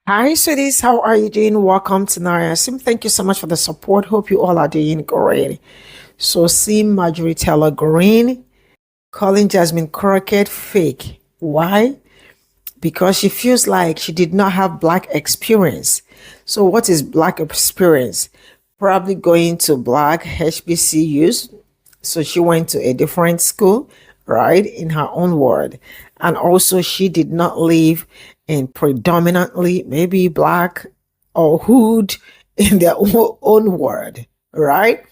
Hi, sweeties. How are you doing? Welcome to Nariasim. Thank you so much for the support. Hope you all are doing great. So, see Marjorie Taylor Greene calling Jasmine Crockett fake. Why? Because she feels like she did not have black experience. So, what is black experience? Probably going to black HBCUs. So, she went to a different school, right, in her own word. And also, she did not live in predominantly maybe black or hood in their own word, right?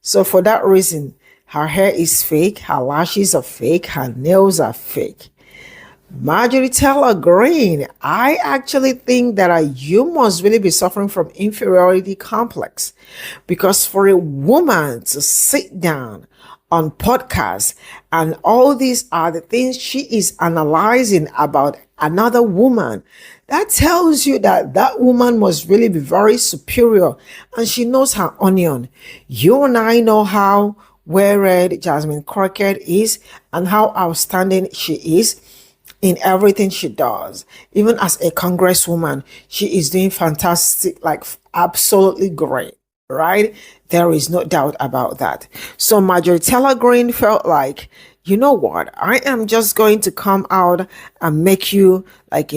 So, for that reason, her hair is fake, her lashes are fake, her nails are fake. Marjorie Taylor Greene, I actually think that you must really be suffering from inferiority complex because for a woman to sit down on podcasts and all these are the things she is analyzing about another woman, that tells you that that woman must really be very superior and she knows her onion. You and I know how well-read Jasmine Crockett is and how outstanding she is in everything she does. Even as a congresswoman, she is doing fantastic, like absolutely great, right? There is no doubt about that. So Marjorie Taylor Greene felt like, you know what? I am just going to come out and make you like,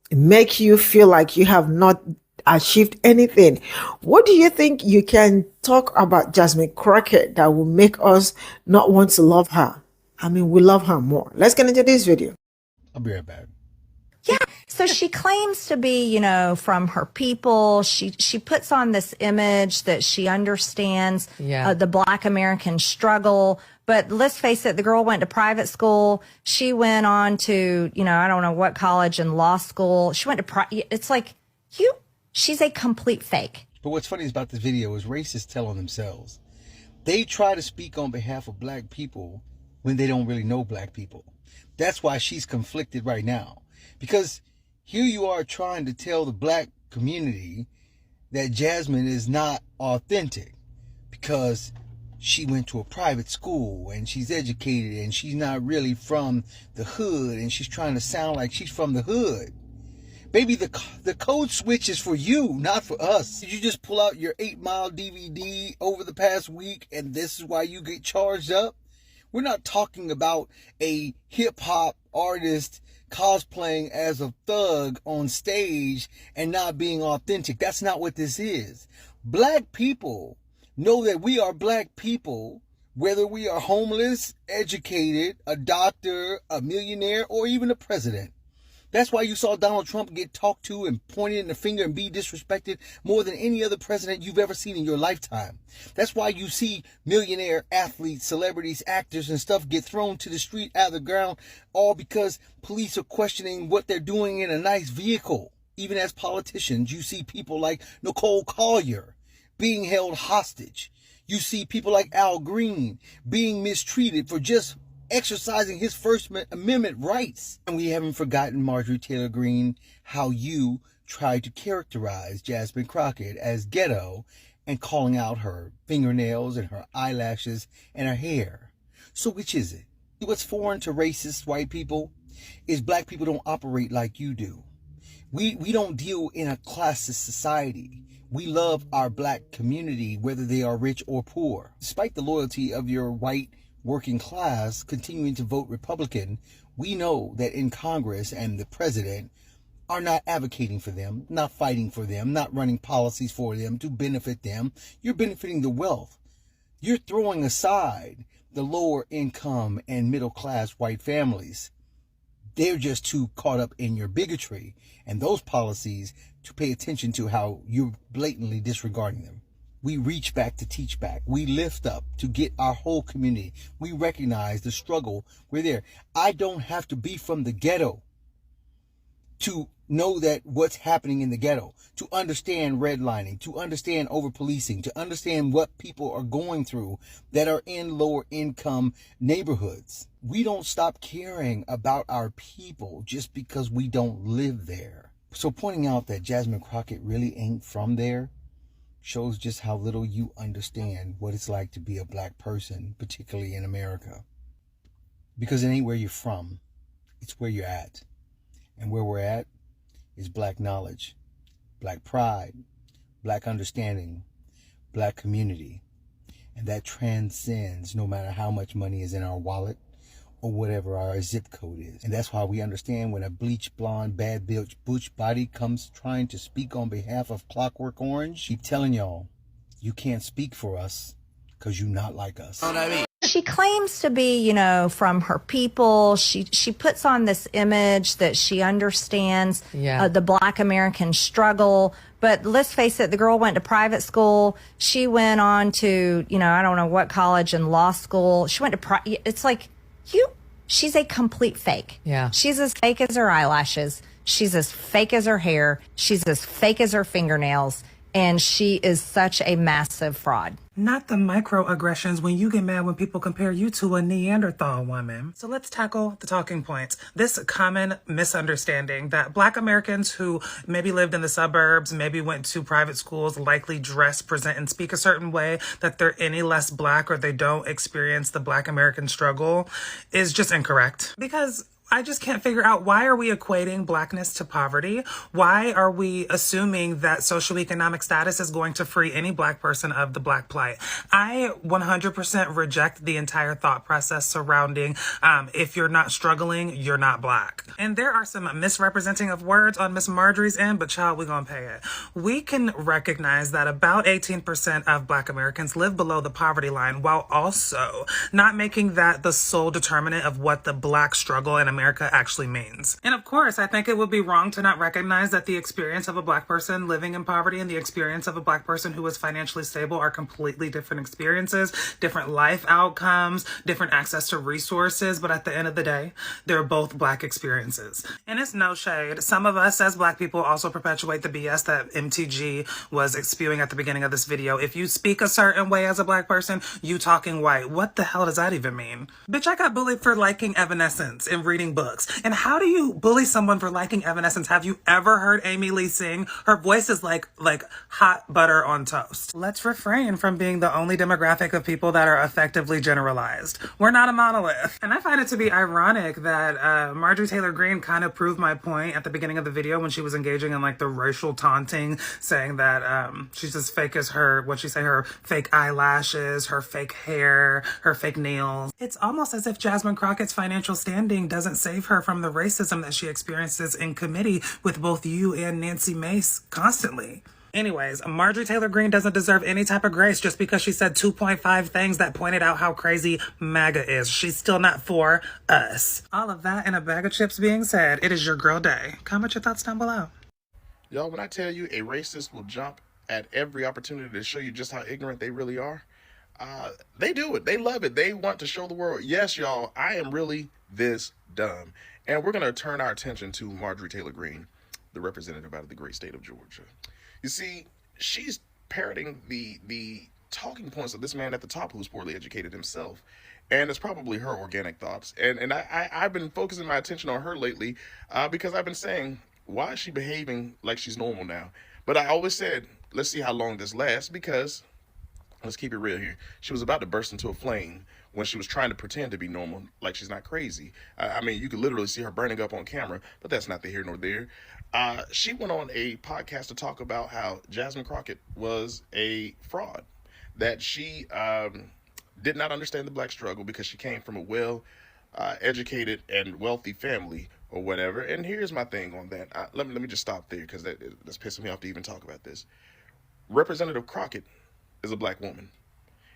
make you feel like you have not achieved anything. What do you think you can talk about Jasmine Crockett that will make us not want to love her? I mean, we love her more. Let's get into this video. I'll be right back. Yeah. So she claims to be, from her people. She puts on this image that she understands the Black American struggle. But let's face it, the girl went to private school. She went on to, I don't know what college and law school. She went to, it's like she's a complete fake. But what's funny about this video is racists tell on themselves. They try to speak on behalf of black people when they don't really know black people. That's why she's conflicted right now. Because here you are trying to tell the black community that Jasmine is not authentic because she went to a private school and she's educated and she's not really from the hood and she's trying to sound like she's from the hood. Baby, the code switch is for you, not for us. Did you just pull out your 8 Mile DVD over the past week and this is why you get charged up? We're not talking about a hip-hop artist cosplaying as a thug on stage and not being authentic. That's not what this is. Black people know that we are black people, whether we are homeless, educated, a doctor, a millionaire, or even a president. That's why you saw Donald Trump get talked to and pointed in the finger and be disrespected more than any other president you've ever seen in your lifetime. That's why you see millionaire athletes, celebrities, actors, and stuff get thrown to the street out of the ground, all because police are questioning what they're doing in a nice vehicle. Even as politicians, you see people like Nicole Collier being held hostage. You see people like Al Green being mistreated for just exercising his First Amendment rights. And we haven't forgotten, Marjorie Taylor Greene, how you tried to characterize Jasmine Crockett as ghetto and calling out her fingernails and her eyelashes and her hair. So which is it? What's foreign to racist white people is black people don't operate like you do. We don't deal in a classist society. We love our black community, whether they are rich or poor. Despite the loyalty of your white working class continuing to vote Republican, we know that in Congress and the president are not advocating for them, not fighting for them, not running policies for them to benefit them. You're benefiting the wealth. You're throwing aside the lower income and middle class white families. They're just too caught up in your bigotry and those policies to pay attention to how you're blatantly disregarding them. We reach back to teach back. We lift up to get our whole community. We recognize the struggle. We're there. I don't have to be from the ghetto to know that what's happening in the ghetto, to understand redlining, to understand over-policing, to understand what people are going through that are in lower income neighborhoods. We don't stop caring about our people just because we don't live there. So pointing out that Jasmine Crockett really ain't from there shows just how little you understand what it's like to be a black person, particularly in America. Because it ain't where you're from, it's where you're at. And where we're at is black knowledge, black pride, black understanding, black community. And that transcends no matter how much money is in our wallet or whatever our zip code is. And that's why we understand when a bleach blonde, bad bitch, butch body comes trying to speak on behalf of Clockwork Orange. Keep telling y'all, you can't speak for us because you not like us. She claims to be, you know, from her people. She puts on this image that she understands the Black American struggle. But let's face it, the girl went to private school. She went on to, you know, I don't know what college and law school. She went to, it's like, she's a complete fake. Yeah. She's as fake as her eyelashes. She's as fake as her hair. She's as fake as her fingernails. And she is such a massive fraud. Not the microaggressions when you get mad when people compare you to a Neanderthal woman. So let's tackle the talking points. This common misunderstanding that Black Americans who maybe lived in the suburbs, maybe went to private schools, likely dress, present, and speak a certain way, that they're any less Black or they don't experience the Black American struggle is just incorrect. Because I just can't figure out, why are we equating Blackness to poverty? Why are we assuming that socioeconomic status is going to free any Black person of the Black plight? I 100% reject the entire thought process surrounding if you're not struggling, you're not Black. And there are some misrepresenting of words on Miss Marjorie's end, but child, we're gonna pay it. We can recognize that about 18% of Black Americans live below the poverty line, while also not making that the sole determinant of what the Black struggle in America actually means. And of course, I think it would be wrong to not recognize that the experience of a Black person living in poverty and the experience of a Black person who is financially stable are completely different experiences, different life outcomes, different access to resources, but at the end of the day, they're both Black experiences. And it's no shade. Some of us as Black people also perpetuate the BS that MTG was spewing at the beginning of this video. If you speak a certain way as a Black person, you talking white. What the hell does that even mean? Bitch, I got bullied for liking Evanescence and reading books. And how do you bully someone for liking Evanescence? Have you ever heard Amy Lee sing? Her voice is like hot butter on toast. Let's refrain from being the only demographic of people that are effectively generalized. We're not a monolith. And I find it to be ironic that Marjorie Taylor Greene kind of proved my point at the beginning of the video when she was engaging in like the racial taunting, saying that she's as fake as her fake eyelashes, her fake hair, her fake nails. It's almost as if Jasmine Crockett's financial standing doesn't save her from the racism that she experiences in committee with both you and Nancy Mace constantly. Anyways, Marjorie Taylor Greene doesn't deserve any type of grace just because she said 2.5 things that pointed out how crazy MAGA is. She's still not for us. All of that and a bag of chips being said, it is your girl day. Comment your thoughts down below. Y'all, when I tell you a racist will jump at every opportunity to show you just how ignorant they really are, they do it. They love it. They want to show the world, yes, y'all, I am really this dumb. And we're going to turn our attention to Marjorie Taylor Greene, the representative out of the great state of Georgia. You see, she's parroting the talking points of this man at the top who's poorly educated himself. And it's probably her organic thoughts. And I've been focusing my attention on her lately because I've been saying, why is she behaving like she's normal now? But I always said, let's see how long this lasts, because let's keep it real here. She was about to burst into a flame when she was trying to pretend to be normal, like she's not crazy. I mean, you could literally see her burning up on camera, but that's not the here nor there. She went on a podcast to talk about how Jasmine Crockett was a fraud, that she did not understand the Black struggle because she came from a well-educated and wealthy family or whatever. And here's my thing on that. Let me just stop there because that's pissing me off to even talk about this. Representative Crockett is a Black woman.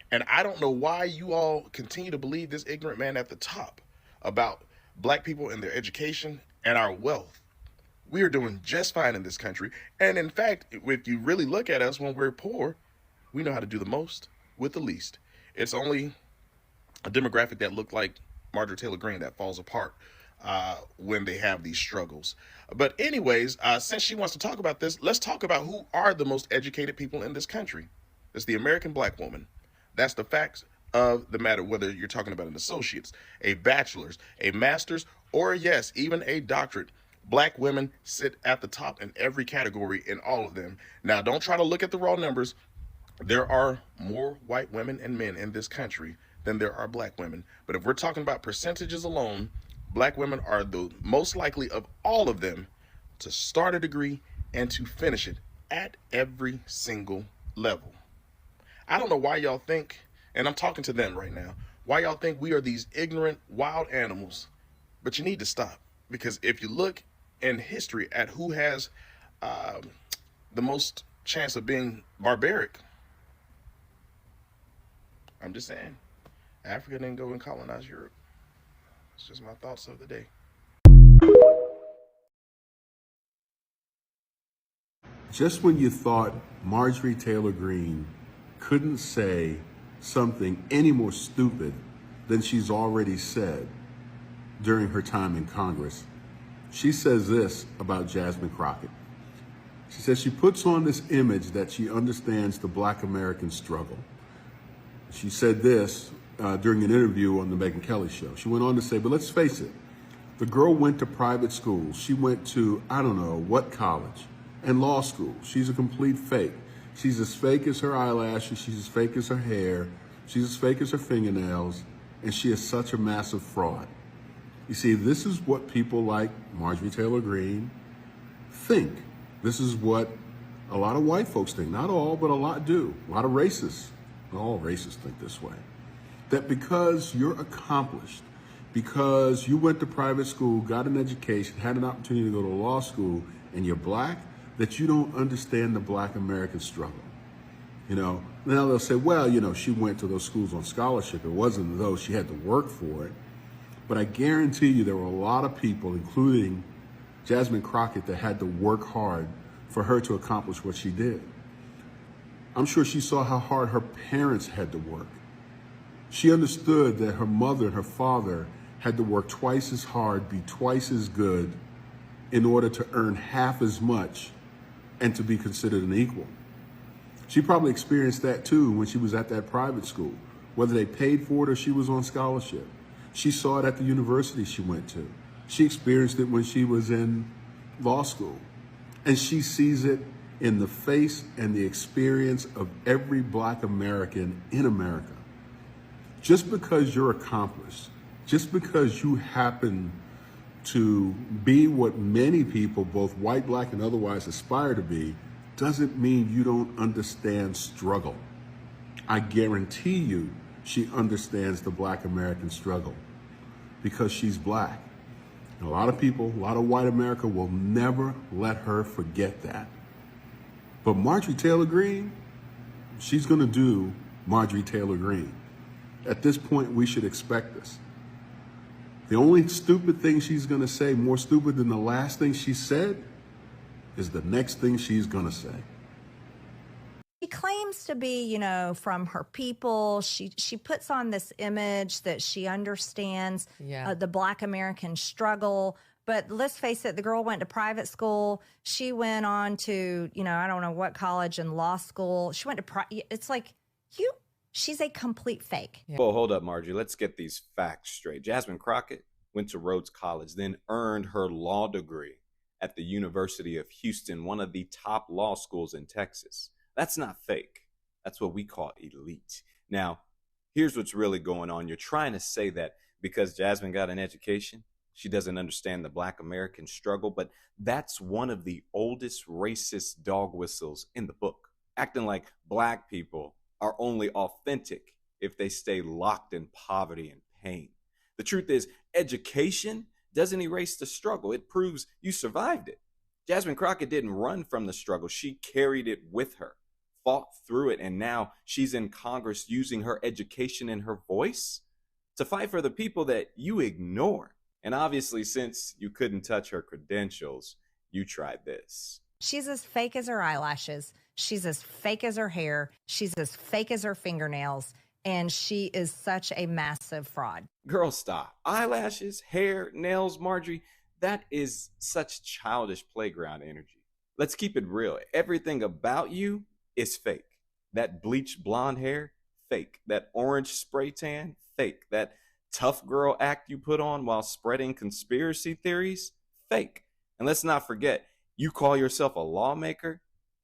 And I don't know why you all continue to believe this ignorant man at the top about Black people and their education and our wealth. We are doing just fine in this country. And in fact, if you really look at us when we're poor, we know how to do the most with the least. It's only a demographic that looked like Marjorie Taylor Greene that falls apart when they have these struggles. But anyways, since she wants to talk about this, let's talk about who are the most educated people in this country. It's the American Black woman. That's the facts of the matter, whether you're talking about an associate's, a bachelor's, a master's, or yes, even a doctorate. Black women sit at the top in every category in all of them. Now, don't try to look at the raw numbers. There are more white women and men in this country than there are Black women. But if we're talking about percentages alone, Black women are the most likely of all of them to start a degree and to finish it at every single level. I don't know why y'all think, and I'm talking to them right now, why y'all think we are these ignorant, wild animals, but you need to stop. Because if you look in history at who has the most chance of being barbaric, I'm just saying, Africa didn't go and colonize Europe. It's just my thoughts of the day. Just when you thought Marjorie Taylor Greene couldn't say something any more stupid than she's already said during her time in Congress, she says this about Jasmine Crockett. She says she puts on this image that she understands the Black American struggle. She said this during an interview on the Megyn Kelly show. She went on to say, but let's face it, the girl went to private school. She went to, I don't know what college, and law school. She's a complete fake. She's as fake as her eyelashes. She's as fake as her hair. She's as fake as her fingernails. And she is such a massive fraud. You see, this is what people like Marjorie Taylor Greene think. This is what a lot of white folks think. Not all, but a lot do. A lot of racists. All racists think this way. That because you're accomplished, because you went to private school, got an education, had an opportunity to go to law school, and you're Black, that you don't understand the Black American struggle. You know, now they'll say, well, you know, she went to those schools on scholarship. It wasn't as though she had to work for it. But I guarantee you there were a lot of people, including Jasmine Crockett, that had to work hard for her to accomplish what she did. I'm sure she saw how hard her parents had to work. She understood that her mother and her father had to work twice as hard, be twice as good in order to earn half as much and to be considered an equal. She probably experienced that too when she was at that private school, whether they paid for it or she was on scholarship. She saw it at the university she went to. She experienced it when she was in law school. And she sees it in the face and the experience of every Black American in America. Just because you're accomplished, just because you happen to be what many people, both white, Black, and otherwise aspire to be, doesn't mean you don't understand struggle. I guarantee you she understands the Black American struggle because she's Black. And a lot of people, a lot of white America will never let her forget that. But Marjorie Taylor Greene, she's gonna do Marjorie Taylor Greene. At this point, we should expect this. The only stupid thing she's gonna say, more stupid than the last thing she said, is the next thing she's gonna say. She claims to be, you know, from her people. She puts on this image that she understands the Black American struggle. But let's face it, the girl went to private school. She went on to, you know, I don't know what college and law school. She went to, it's like, she's a complete fake. Well, hold up, Margie. Let's get these facts straight. Jasmine Crockett went to Rhodes College, then earned her law degree at the University of Houston, one of the top law schools in Texas. That's not fake. That's what we call elite. Now, here's what's really going on. You're trying to say that because Jasmine got an education, she doesn't understand the Black American struggle, but that's one of the oldest racist dog whistles in the book, acting like Black people are only authentic if they stay locked in poverty and pain. The truth is, education doesn't erase the struggle. It proves you survived it. Jasmine Crockett didn't run from the struggle. She carried it with her, fought through it, and now she's in Congress using her education and her voice to fight for the people that you ignore. And obviously, since you couldn't touch her credentials, you tried this. She's as fake as her eyelashes. She's as fake as her hair. She's as fake as her fingernails. And she is such a massive fraud. Girl, stop. Eyelashes, hair, nails, Marjorie, that is such childish playground energy. Let's keep it real. Everything about you is fake. That bleached blonde hair, fake. That orange spray tan, fake. That tough girl act you put on while spreading conspiracy theories, fake. And let's not forget, you call yourself a lawmaker,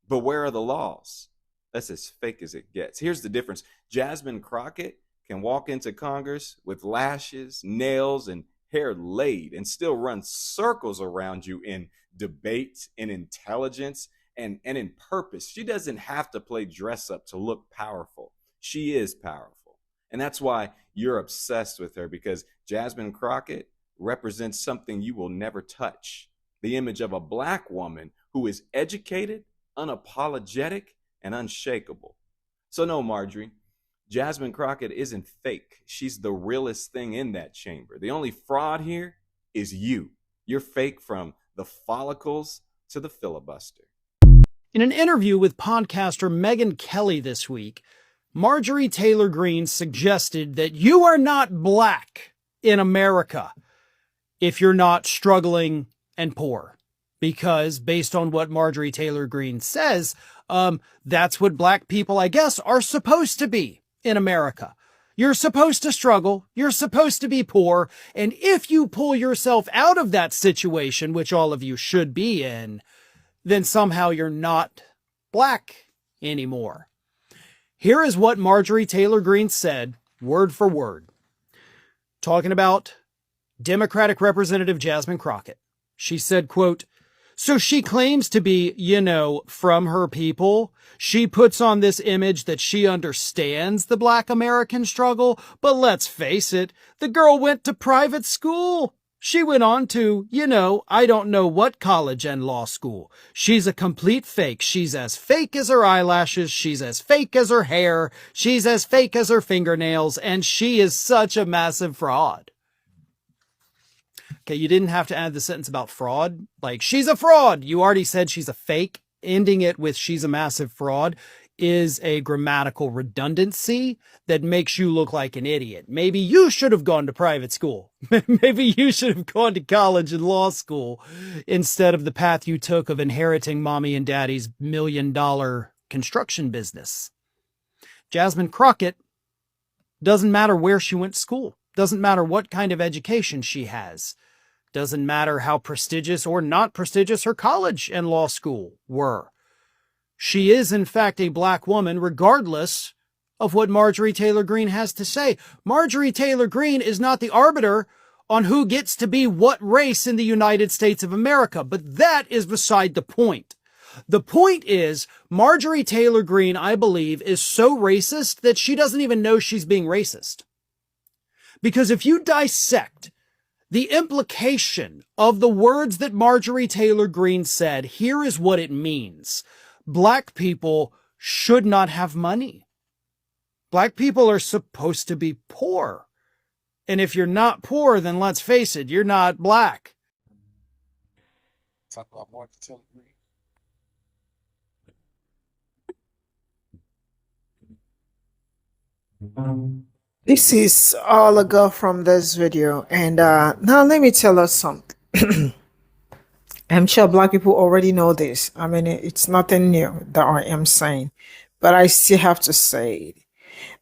but where are the laws? That's as fake as it gets. Here's the difference. Jasmine Crockett can walk into Congress with lashes, nails, and hair laid, and still run circles around you in debate, in intelligence, and in purpose. She doesn't have to play dress up to look powerful. She is powerful. And that's why you're obsessed with her, because Jasmine Crockett represents something you will never touch. The image of a black woman who is educated, unapologetic, and unshakable. So no, Marjorie, Jasmine Crockett isn't fake. She's the realest thing in that chamber. The only fraud here is you. You're fake from the follicles to the filibuster. In an interview with podcaster Megyn Kelly this week, Marjorie Taylor Greene suggested that you are not black in America if you're not struggling and poor. Because based on what Marjorie Taylor Greene says, that's what black people, I guess, are supposed to be in America. You're supposed to struggle. You're supposed to be poor. And if you pull yourself out of that situation, which all of you should be in, then somehow you're not black anymore. Here is what Marjorie Taylor Greene said, word for word, talking about Democratic Representative Jasmine Crockett. She said, quote, "So she claims to be, from her people. She puts on this image that she understands the black American struggle. But let's face it, the girl went to private school. She went on to, I don't know what college and law school. She's a complete fake. She's as fake as her eyelashes. She's as fake as her hair. She's as fake as her fingernails. And she is such a massive fraud." Okay, you didn't have to add the sentence about fraud. Like, she's a fraud. You already said she's a fake. Ending it with she's a massive fraud is a grammatical redundancy that makes you look like an idiot. Maybe you should have gone to private school. Maybe you should have gone to college and law school instead of the path you took of inheriting mommy and daddy's $1 million construction business. Jasmine Crockett, doesn't matter where she went to school. Doesn't matter what kind of education she has. Doesn't matter how prestigious or not prestigious her college and law school were. She is, in fact, a black woman, regardless of what Marjorie Taylor Greene has to say. Marjorie Taylor Greene is not the arbiter on who gets to be what race in the United States of America, but that is beside the point. The point is, Marjorie Taylor Greene, I believe, is so racist that she doesn't even know she's being racist. Because if you dissect the implication of the words that Marjorie Taylor Greene said, here is what it means. Black people should not have money. Black people are supposed to be poor. And if you're not poor, then let's face it, you're not black. Talk about Marjorie Taylor Greene. This is all I got from this video. And now let me tell us something. I'm sure black people already know this. I mean, it's nothing new that I am saying, but I still have to say it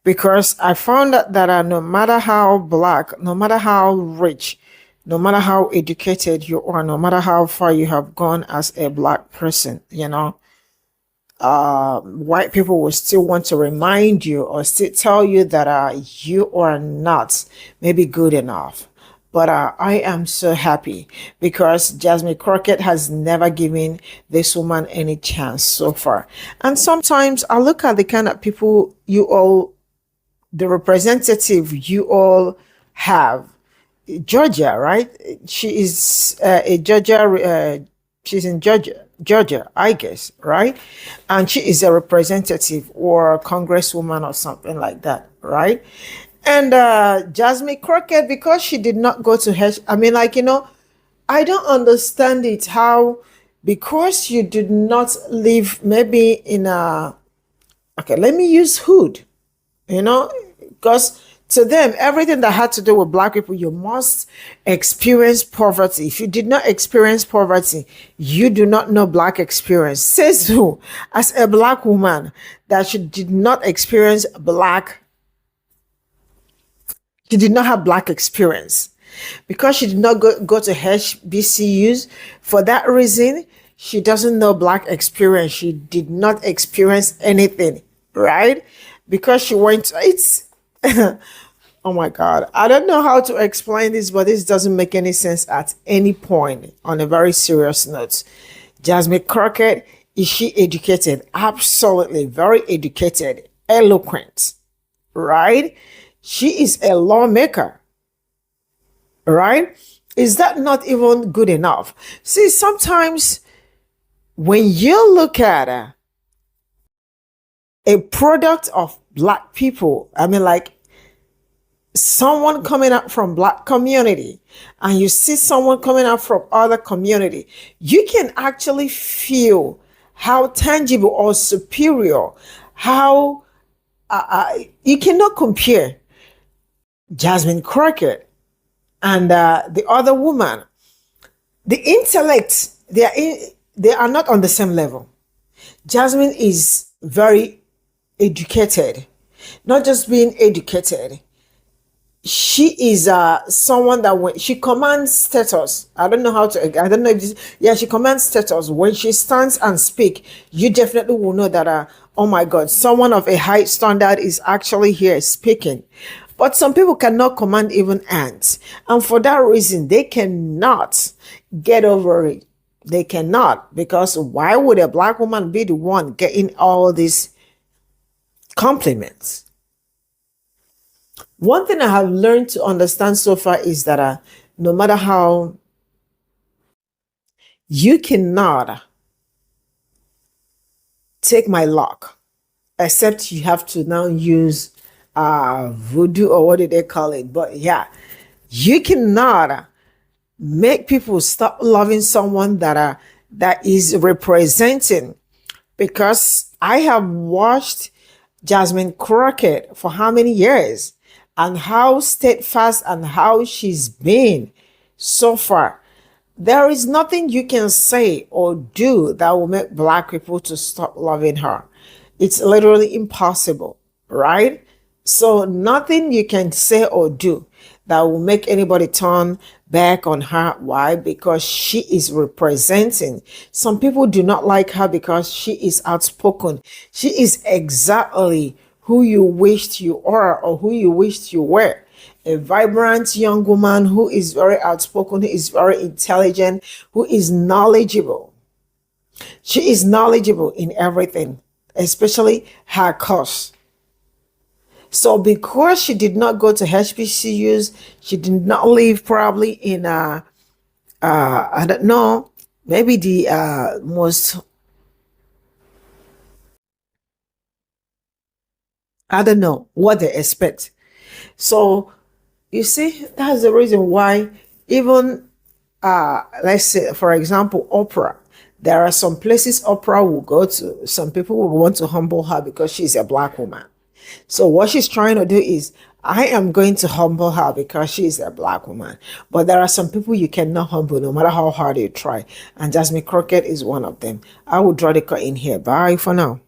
because I found out that no matter how black, no matter how rich, no matter how educated you are, no matter how far you have gone as a black person, white people will still want to remind you or still tell you that you are not maybe good enough. But I am so happy because Jasmine Crockett has never given this woman any chance so far. And sometimes I look at the kind of people the representative you all have. Georgia, right? She is a Georgia, she's in Georgia, I guess, right? And she is a representative or a congresswoman or something like that, right? And Jasmine Crockett, because she did not go to her, I don't understand it how, because you did not live maybe in let me use hood, because to them, everything that had to do with black people, you must experience poverty. If you did not experience poverty, you do not know black experience. Says who? As a black woman, that she did not experience she did not have black experience. Because she did not go to HBCUs, for that reason, she doesn't know black experience. She did not experience anything, right? Because she went, Oh my God. I don't know how to explain this, but this doesn't make any sense at any point. On a very serious note, Jasmine Crockett, is she educated? Absolutely. Very educated, eloquent, right? She is a lawmaker, right? Is that not even good enough? See, sometimes when you look at a product of Black people, I mean, like someone coming out from Black community, and you see someone coming out from other community, you can actually feel how tangible or superior, how you cannot compare Jasmine Crockett and the other woman. The intellect, they are not on the same level. Jasmine is very educated, not just being educated. She is someone that when she commands status, I don't know if this, yeah, she commands status. When she stands and speak, you definitely will know that, oh my God, someone of a high standard is actually here speaking. But some people cannot command even ants. And for that reason, they cannot get over it. They cannot, because why would a Black woman be the one getting all these compliments? One thing I have learned to understand so far is that no matter how, you cannot take my luck, except you have to now use voodoo, or what did they call it? But yeah, you cannot make people stop loving someone that is representing. Because I have watched Jasmine Crockett for how many years, and how steadfast and how she's been so far. There is nothing you can say or do that will make Black people to stop loving her. It's literally impossible, right? So nothing you can say or do that will make anybody turn back on her. Why? Because she is representing. Some people do not like her because she is outspoken. She is exactly who you wished you are, or who you wished you were. A vibrant young woman who is very outspoken, who is very intelligent, who is knowledgeable. She is knowledgeable in everything, especially her course. So because she did not go to HBCUs, she did not live probably in I don't know, maybe the most, I don't know what they expect. So you see, that's the reason why even let's say, for example, Oprah. There are some places Oprah will go to. Some people will want to humble her because she's a Black woman. So what she's trying to do is, I am going to humble her because she is a Black woman. But there are some people you cannot humble no matter how hard you try. And Jasmine Crockett is one of them. I will draw the curtain here. Bye for now.